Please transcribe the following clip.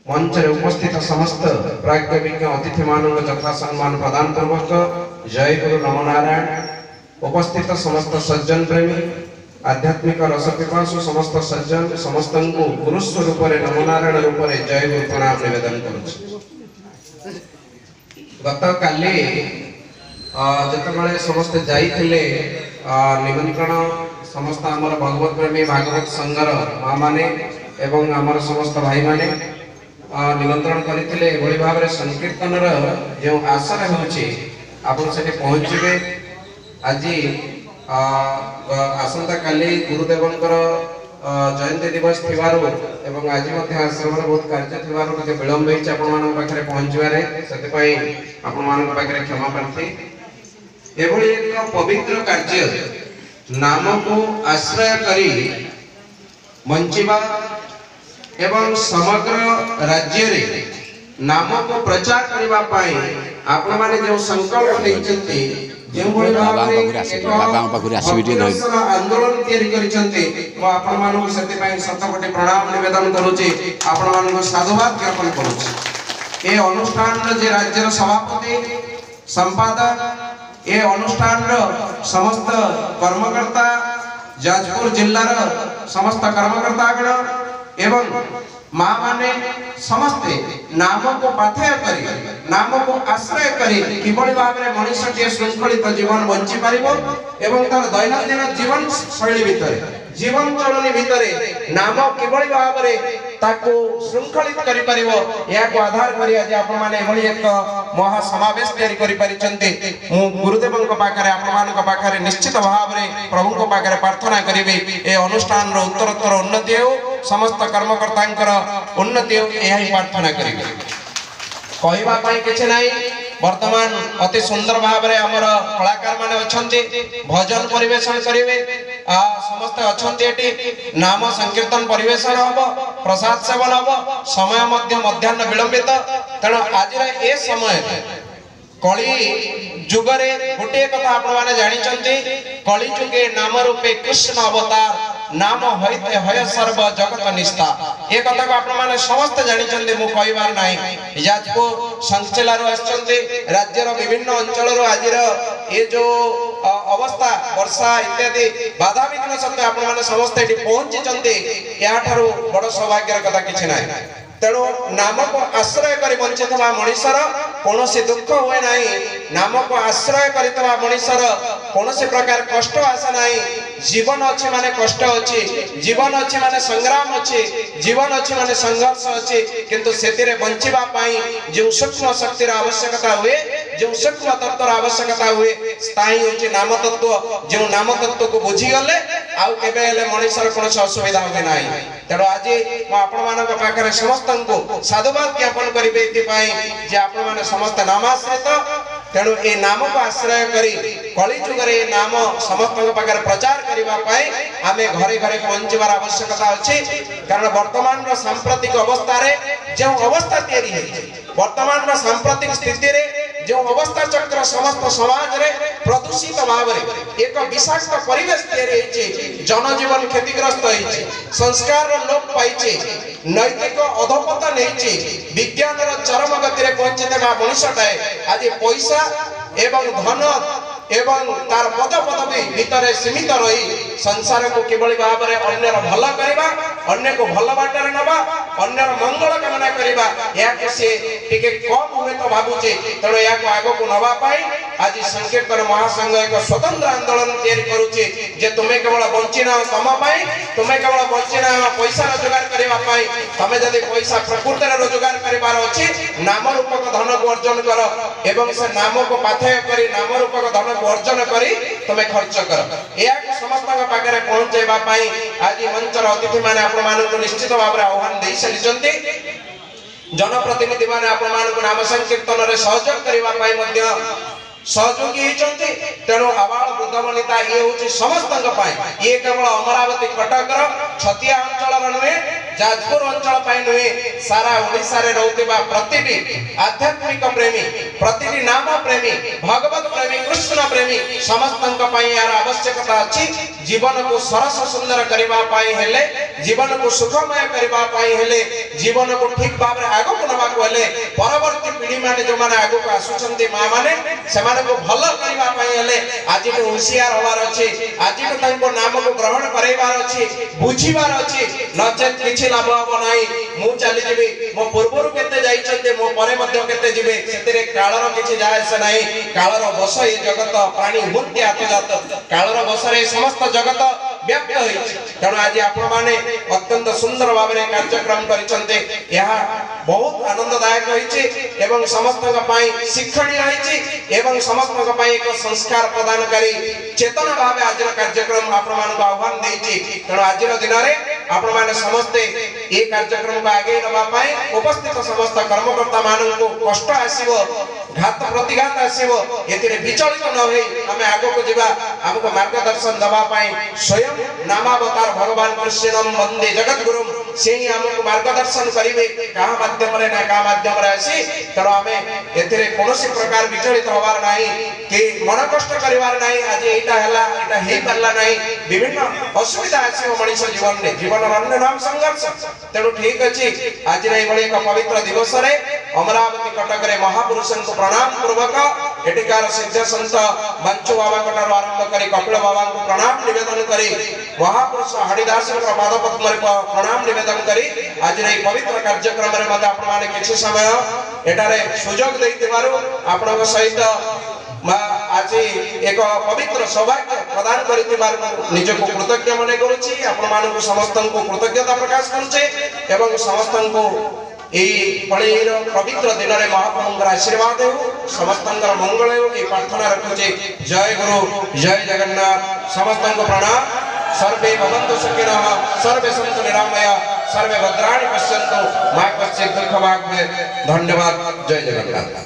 मंच रे उपस्थित समस्त प्राज्ञविज्ञ अतिथि मानव यथा सम्मान प्रदान पूर्वक जय गुरु नमो नारायण। उपस्थित समस्त सज्जन प्रेमी आध्यात्मिक रस पिपासु समस्त सज्जन समस्त को गुरु स्वरूप नमो नारायण रूप जय गुरु प्रणाम निवेदन करुछि। गत काली जतबेले समस्त जाइथिले निमंत्रण समस्त आमर भगवत प्रेमी भागवत संघर माँ माने एवं आमर समस्त भाई माने निमंत्रण करथिले। एभली भाव संकीर्तन जो आशा होछि आपण सेठी पहुँचबे। आज आसंता काली गुरुदेवंकर जयंती दिवस थिबारु एवं आज मध्य आश्रम बहुत कार्य थिबारु टिके विलंब होइछ आपण मानक पाखरे पहुँचबारे सेति पई आपण मानक पाखरे क्षमा प्रार्थी। एभली एक पवित्र कार्य नाम को आश्रय करी मंचिबा एवं समग्र राज्य रे नाम को प्रचार करबा पाई आपण माने जो संकल्प लेइछन्ती आंदोलन शतकोटी प्रणाम निवेदन करुचे आपण साधुवाद ज्ञापन करुचे। अनुष्ठान राज्यर सभापति संपादक ए अनुष्ठान समस्त कर्मकर्ता जाजपुर जिल्लार समस्त कर्मकर्तागण एवं माँ माने समस्ते नाम को पाथेय करी नाम को आश्रय करी किभली भाव में मनुष्य श्रृंखलित जीवन बंची पारिबो एवं तार दैनंदिन जीवन शैली भितर जीवन चलनी भितर नाम किभली भाव में ताको श्रृंखलित करि परिबो या को आधार करी आज आपण माने एभली एक महा समावेश तयारी करि परिचंती। मु गुरुदेवंक पाखरे आपण मानक पाखरे निश्चित भाव में प्रभुंक पाखरे प्रार्थना करिवे ए अनुष्ठान रो उत्तरोत्तर उन्नति हो समस्त कर्मकर्तांकर उन्नति हो यही प्रार्थना करिवे। कहवा पाई किछ नाही वर्तमान अति सुंदर भाव में हमर कलाकार माने अछंती भजन परिवेशन करिवे समस्त अछंती एटी नाम संकीर्तन परिवेशन हबो प्रसाद सेवन हबो समय मध्य मध्याह्न विलंबित तेणु आज ए समय कली जुगरे गोटे कथा आपण माने जानिचंती कली जुगे नाम रूपे कृष्ण अवतार नाम हईते हय सर्व जगत निष्ठा ए कथा को आपण माने समस्त जानिचंती मु कहिबार नाही। जाजपुर संचेलारो आछंती राज्यर विभिन्न अंचल रो आजिर ए जो अवस्था वर्षा इत्यादि बाधा विघ्न सत्ते आपण माने समस्त एठी पहुंचीचंती या ठारो बड़ सौभाग्यर कथा किछ नाही। तेणु नाम को आश्रय करी वंचित मनुष्यर कौन दुख हुए ना नाम को आश्रय करितबा मनुष्यर कौन प्रकार कष्ट आसे ना जीवन अच्छे माने कष्ट अच्छी जीवन अच्छे माने संग्राम अच्छे जीवन अच्छे माने संघर्ष अच्छे किंतु सेतिरे बंचिबा पाई जो सूक्ष्म शक्तिर आवश्यकता हुए जो सूक्ष्म तत्वर आवश्यकता हुए स्थायी होची नाम तत्व जो नाम तत्व को बुझी गले आउ केबे हेले मनुष्यर कौन असुविधा होबे नाही। तेणु आज आपण मानक पाखरे समस्त को साधुवाद ज्ञापन करिवे जे आपण माने समस्त नामाश्रित तेणु ए नाम को आश्रय करी कली जुगरे नाम समस्त पाखरे प्रचार करिबा पाई आमे घरे घरे पहुंचबार आवश्यकता अछि। कारण वर्तमान रो सांप्रतिक अवस्था रे जो अवस्था तयारी है वर्तमान रो सांप्रतिक स्थिति रे जो अवस्था चक्र समस्त समाज रे प्रदूषित भाव रे एक विषाक्त परिवेश तयारी है जनजीवन क्षतिग्रस्त है संस्कार रो लोप पाइछे नैतिक अधपतन है विज्ञान रो चरम गति रे पहुंची देबा मनुष्यटाए आज पैसा एवं धन एवं तार पद पदवी भीतर सीमित रही संसार को किभली भाव में अन्यर भल करबा अन्य को भल बाटर नबा अन्यर मंगल कामना करबा या को से टिके कम हुए तो भाबुचे तेणु या को आगो को नबा पाई आज संकीर्तन महासंघ एक स्वतंत्र आंदोलन तैयारी करूचे जे तुमे केवल बंचिना तम पाई तुमे केवल बंचिना पैसा रोजगार करबा पाई तमे जदी पैसा प्रकृति रे रोजगार करबार अछि नाम रूपक धन को अर्जन कर एवं से नाम को पाथेय करी नाम रूपक धन को अर्जन करी तुमे खर्च कर या को समस्त पाखरे पहुंचेबा पाई आज मंचर अतिथि माने आपण मानक निश्चित भाव रे आह्वान देई सलिचंती जनप्रतिनिधि माने आपण मानक नाम संकीर्तन रे सहयोग करबा पाई मध्य सहयोगी होइचंती। तेणु आबाल वृद्ध वनिता ये होची समस्त पाई ये केवल अमरावती कटक छतिया अंचल नुहे जाजपुर अंचल पाई नुहे सारा ओडिशा रे रहउतिबा प्रतिटी आध्यात्मिक प्रेमी प्रतिटी नाम प्रेमी भगवत प्रेमी कृष्ण प्रेमी समस्तन पाई यार आवश्यकता अछि जीवन को सरस सुंदर करबा पाई हेले जीवन को सुखमय करबा पाई हेले जीवन को ठीक भाव रे आगो को नबा को हेले परवर्ती पीढ़ी माने जो माने आगो को आसुचंती मां माने से माने को भलो करबा पाई हेले आज को होशियार होवार अछि आज को तांको नाम को ग्रहण करैबार अछि बुझिबार अछि नचेत किछि लाभ हो नाही मु चली जेबे मो पूर्वरु केते जाइछन्ते मो परे मध्ये केते जिबे सेतिरे कालर किछि जाय से नाही कालर बस ए जगत प्राणी हुंती आतजात कालर बस रे समस्त जगत व्याप्त होई तण आज आपण माने अत्यंत सुंदर भाबरे कार्यक्रम करिसन्ते यहा बहुत आनंददायक होईछि एवं समस्त का पाई शिक्षणीय होईछि एवं समस्त का पाई एक संस्कार प्रदान करी चेतना भाबे आज कार्यक्रम आपण मान आह्वान देछि तण आज दिन रे आपण माने समस्त ए कार्यक्रम को आगे नबा पाई उपस्थित समस्त कर्मकर्ता मानन को कष्ट आसीबो घात प्रतिघात आसीबो एतिरे विचलित न होई हमें आगो को जिबा हमको मार्गदर्शन दबा पाई स्वयं नामावतार भगवान कृष्णम वंदे जगत गुरुम सेही हमको मार्गदर्शन करिवे कहा माध्यम रे ना का माध्यम रे आसी तरो हमें एतिरे कोनोसी प्रकार विचलित होबार नाही कि मन कष्ट करिवार नाही आज एटा हला एटा हेई परला नाही विभिन्न असुविधा आसीबो मनुष्य जीवन रे जीवन अन्य नाम संघर्ष तेणु ठीक अछि आज रे बळे एक पवित्र दिवस रे अमरावती कटक रे महापुरुषन को प्रणाम पूर्वक एटिकार सिद्ध संत बंचू बाबा कटारो आरंभ करी कपिल बाबा को प्रणाम निवेदन करी महापुरुष हरिदास को पाद पद्म रे प्रणाम निवेदन करी आज रे पवित्र कार्यक्रम रे मते आपण माने किछि समय एटारे सुजोग देई दिबारु आपनक सहित आज एक पवित्र सौभाग्य प्रदान करितिबार निजको कृतज्ञ मने करूछि आपण मानकु समस्तन को कृतज्ञता प्रकाश करूछे एवं समस्तन को एई पळेर पवित्र दिन रे महाप्रभुଙ୍କର आशीर्वाद हो समस्तंकर मंगल हो ए प्रार्थना रखुछे जय गुरु जय जगन्नाथ समस्तन को प्रणाम सर्वे भवन्तु सुखिनः सर्वे सन्तु निरामया सर्वे भद्राणि पश्यन्तु मा कश्चित् दुःखभाग् धन्यवाद जय जगन्नाथ।